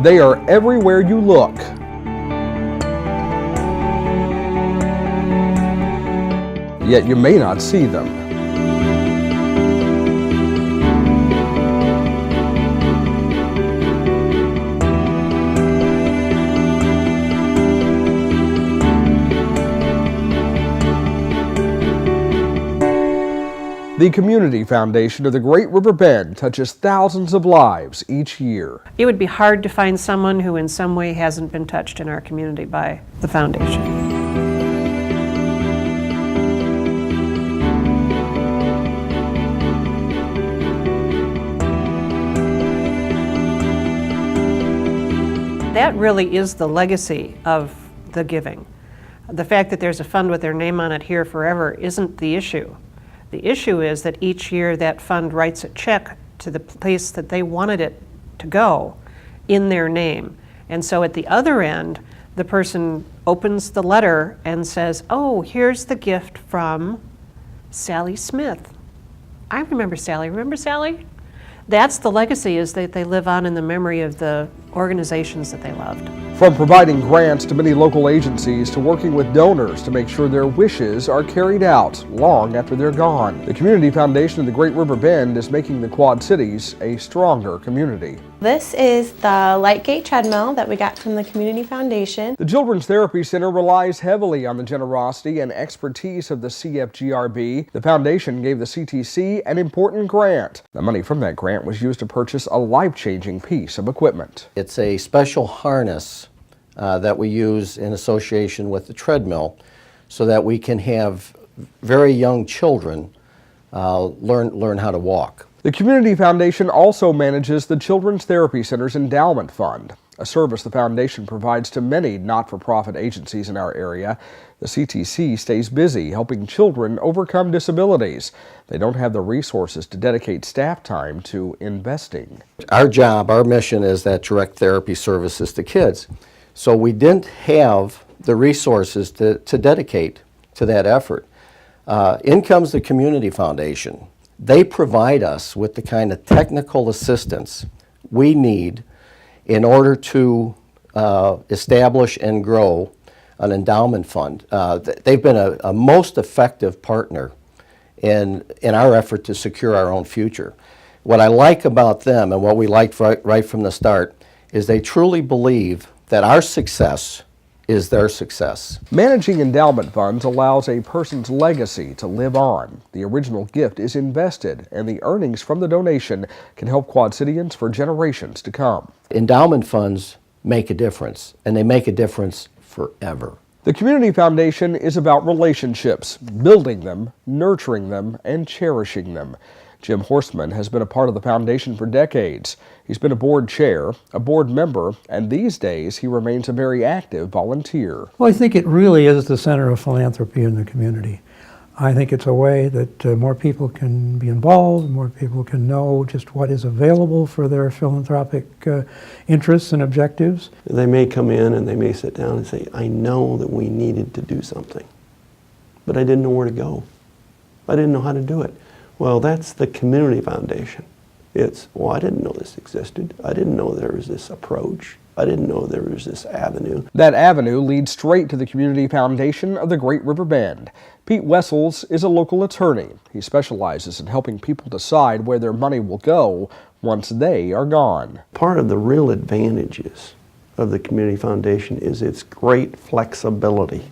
They are everywhere you look. Yet you may not see them. The Community Foundation of the Great River Bend touches thousands of lives each year. It would be hard to find someone who in some way hasn't been touched in our community by the foundation. That really is the legacy of the giving. The fact that there's a fund with their name on it here forever isn't the issue. The issue is that each year that fund writes a check to the place that they wanted it to go in their name. And so at the other end, the person opens the letter and says, oh, here's the gift from Sally Smith. I remember Sally. Remember Sally? That's the legacy, is that they live on in the memory of the organizations that they loved. From providing grants to many local agencies to working with donors to make sure their wishes are carried out long after they're gone, the Community Foundation of the Great River Bend is making the Quad Cities a stronger community. This is the Lightgate treadmill that we got from the Community Foundation. The Children's Therapy Center relies heavily on the generosity and expertise of the CFGRB. The foundation gave the CTC an important grant. The money from that grant was used to purchase a life-changing piece of equipment. It's a special harness that we use in association with the treadmill so that we can have very young children learn how to walk. The Community Foundation also manages the Children's Therapy Center's Endowment Fund, a service the foundation provides to many not-for-profit agencies in our area. The CTC stays busy helping children overcome disabilities. They don't have the resources to dedicate staff time to investing. Our job, our mission is that direct therapy services to kids. So we didn't have the resources to dedicate to that effort. In comes the Community Foundation. They provide us with the kind of technical assistance we need in order to establish and grow an endowment fund. They've been a most effective partner in our effort to secure our own future. What I like about them, and what we liked right from the start, is they truly believe that our success is their success. Managing endowment funds allows a person's legacy to live on. The original gift is invested, and the earnings from the donation can help Quad Cityans for generations to come. Endowment funds make a difference, and they make a difference forever. The Community Foundation is about relationships, building them, nurturing them, and cherishing them. Jim Horseman has been a part of the foundation for decades. He's been a board chair, a board member, and these days he remains a very active volunteer. Well, I think it really is the center of philanthropy in the community. I think it's a way that more people can be involved, more people can know just what is available for their philanthropic interests and objectives. They may come in and they may sit down and say, I know that we needed to do something, but I didn't know where to go. I didn't know how to do it. Well, that's the Community Foundation. It's, well, I didn't know this existed. I didn't know there was this approach. I didn't know there was this avenue. That avenue leads straight to the Community Foundation of the Great River Bend. Pete Wessels is a local attorney. He specializes in helping people decide where their money will go once they are gone. Part of the real advantages of the Community Foundation is its great flexibility.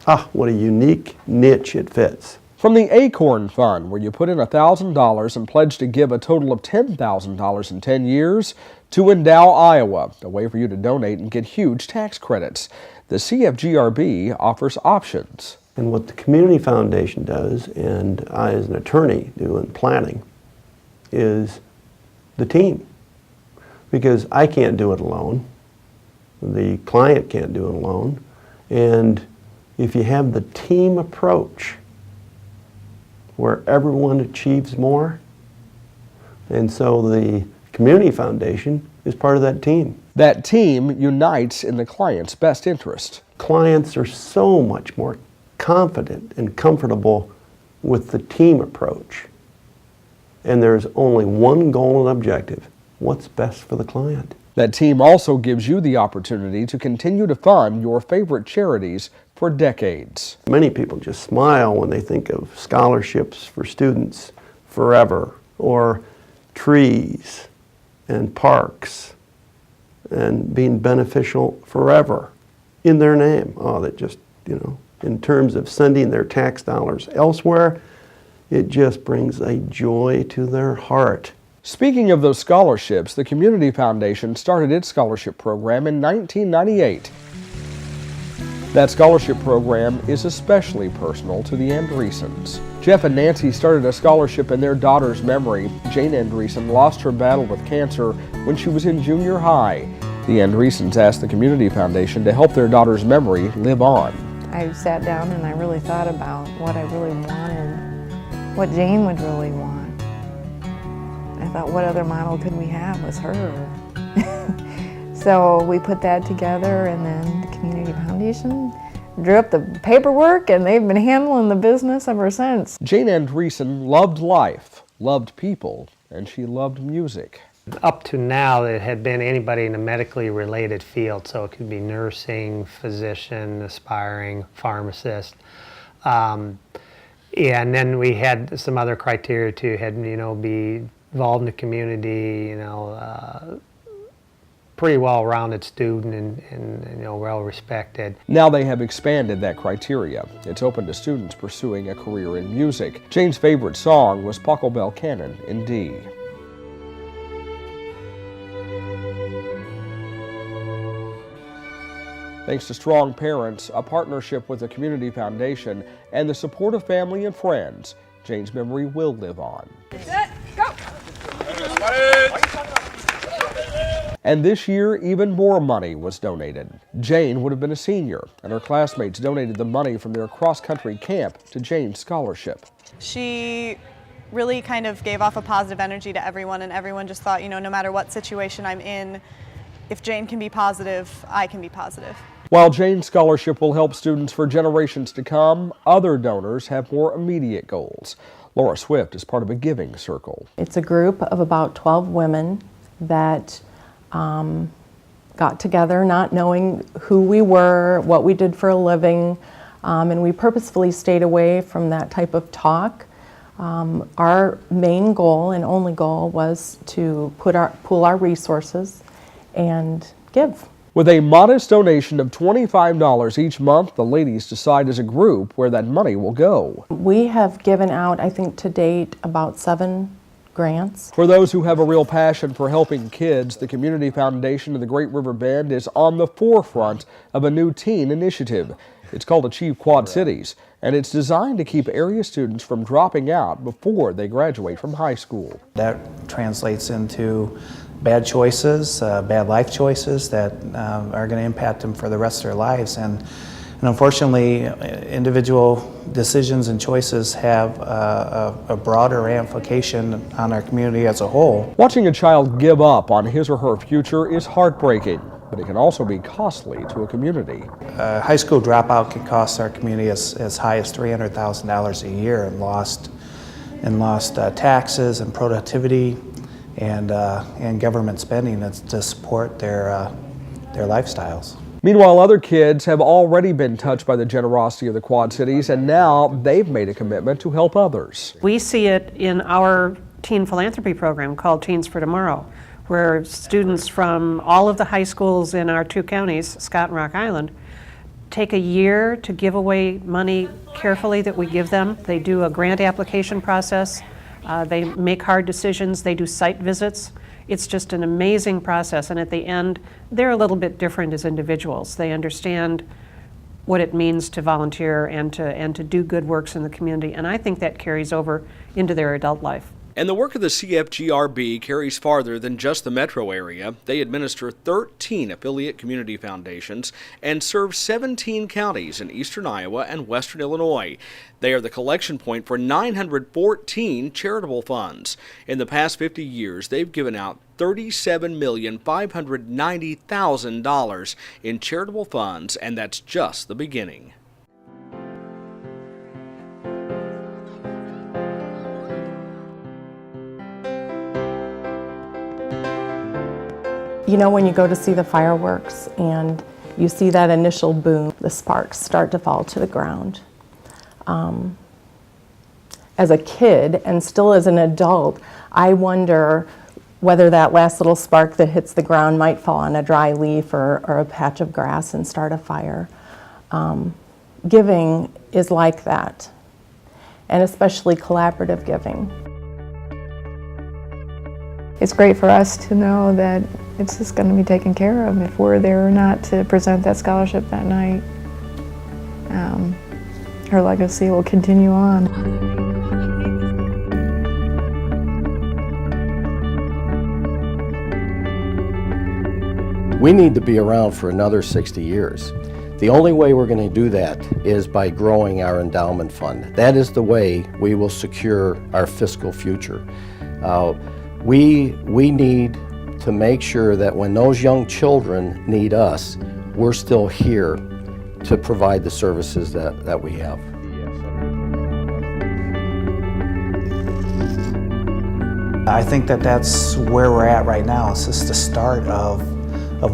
Ah, what a unique niche it fits. From the Acorn Fund, where you put in $1,000 and pledge to give a total of $10,000 in 10 years, to Endow Iowa, a way for you to donate and get huge tax credits. The CFGRB offers options. And what the Community Foundation does, and I as an attorney do in planning, is the team. Because I can't do it alone. The client can't do it alone. And if you have the team approach, where everyone achieves more. And so the Community Foundation is part of that team. That team unites in the client's best interest. Clients are so much more confident and comfortable with the team approach. And there's only one goal and objective: what's best for the client. That team also gives you the opportunity to continue to fund your favorite charities for decades. Many people just smile when they think of scholarships for students forever, or trees and parks and being beneficial forever in their name. Oh, that just, in terms of sending their tax dollars elsewhere, it just brings a joy to their heart. Speaking of those scholarships, the Community Foundation started its scholarship program in 1998. That scholarship program is especially personal to the Andreessens. Jeff and Nancy started a scholarship in their daughter's memory. Jane Andreessen lost her battle with cancer when she was in junior high. The Andreessens asked the Community Foundation to help their daughter's memory live on. I sat down and I really thought about what I really wanted, what Jane would really want. I thought, what other model could we have was her. So we put that together, and then the Community Foundation drew up the paperwork, and they've been handling the business ever since. Jane Andreessen loved life, loved people, and she loved music. Up to now, it had been anybody in a medically related field, so it could be nursing, physician, aspiring, pharmacist. And then we had some other criteria too, had, be involved in the community, pretty well-rounded student and well-respected. Now they have expanded that criteria. It's open to students pursuing a career in music. Jane's favorite song was Pachelbel Canon in D. Thanks to strong parents, a partnership with the Community Foundation, and the support of family and friends, Jane's memory will live on. Set, go! And this year, even more money was donated. Jane would have been a senior, and her classmates donated the money from their cross-country camp to Jane's scholarship. She really kind of gave off a positive energy to everyone, and everyone just thought, no matter what situation I'm in, if Jane can be positive, I can be positive. While Jane's scholarship will help students for generations to come, other donors have more immediate goals. Laura Swift is part of a giving circle. It's a group of about 12 women that got together not knowing who we were, what we did for a living, and we purposefully stayed away from that type of talk. Our main goal and only goal was to pool our resources and give. With a modest donation of $25 each month, the ladies decide as a group where that money will go. We have given out, I think to date, about 7 grants. For those who have a real passion for helping kids, the Community Foundation of the Great River Bend is on the forefront of a new teen initiative. It's called Achieve Quad Cities, and it's designed to keep area students from dropping out before they graduate from high school. That translates into bad choices, bad life choices that are going to impact them for the rest of their lives. And unfortunately, individual decisions and choices have a broader ramification on our community as a whole. Watching a child give up on his or her future is heartbreaking, but it can also be costly to a community. A high school dropout can cost our community as high as $300,000 a year in lost taxes and productivity and government spending to support their lifestyles. Meanwhile, other kids have already been touched by the generosity of the Quad Cities, and now they've made a commitment to help others. We see it in our teen philanthropy program called Teens for Tomorrow, where students from all of the high schools in our 2 counties, Scott and Rock Island, take a year to give away money carefully that we give them. They do a grant application process. They make hard decisions. They do site visits. It's just an amazing process, and at the end, they're a little bit different as individuals. They understand what it means to volunteer and to do good works in the community, and I think that carries over into their adult life. And the work of the CFGRB carries farther than just the metro area. They administer 13 affiliate community foundations and serve 17 counties in eastern Iowa and western Illinois. They are the collection point for 914 charitable funds. In the past 50 years, they've given out $37,590,000 in charitable funds, and that's just the beginning. You know, when you go to see the fireworks and you see that initial boom, the sparks start to fall to the ground. As a kid and still as an adult, I wonder whether that last little spark that hits the ground might fall on a dry leaf or a patch of grass and start a fire. Giving is like that, and especially collaborative giving. It's great for us to know that it's just going to be taken care of if we're there or not to present that scholarship that night. Her legacy will continue on. We need to be around for another 60 years. The only way we're going to do that is by growing our endowment fund. That is the way we will secure our fiscal future. We need to make sure that when those young children need us, we're still here to provide the services that we have. I think that that's where we're at right now. It's just the start of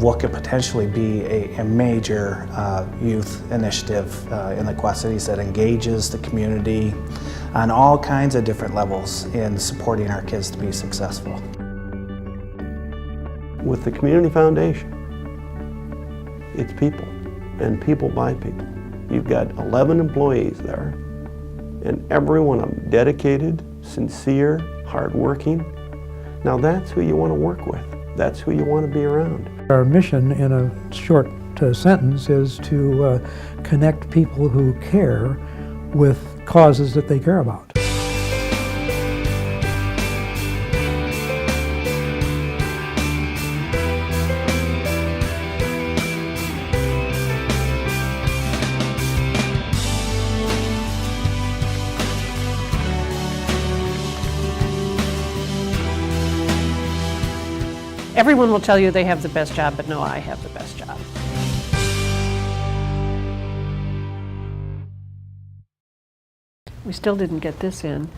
what could potentially be a major youth initiative in the Quad Cities that engages the community on all kinds of different levels in supporting our kids to be successful. With the Community Foundation, it's people, and people by people. You've got 11 employees there, and every one of them dedicated, sincere, hardworking. Now that's who you want to work with. That's who you want to be around. Our mission, in a short sentence, is to connect people who care with causes that they care about. Everyone will tell you they have the best job, but no, I have the best job. We still didn't get this in.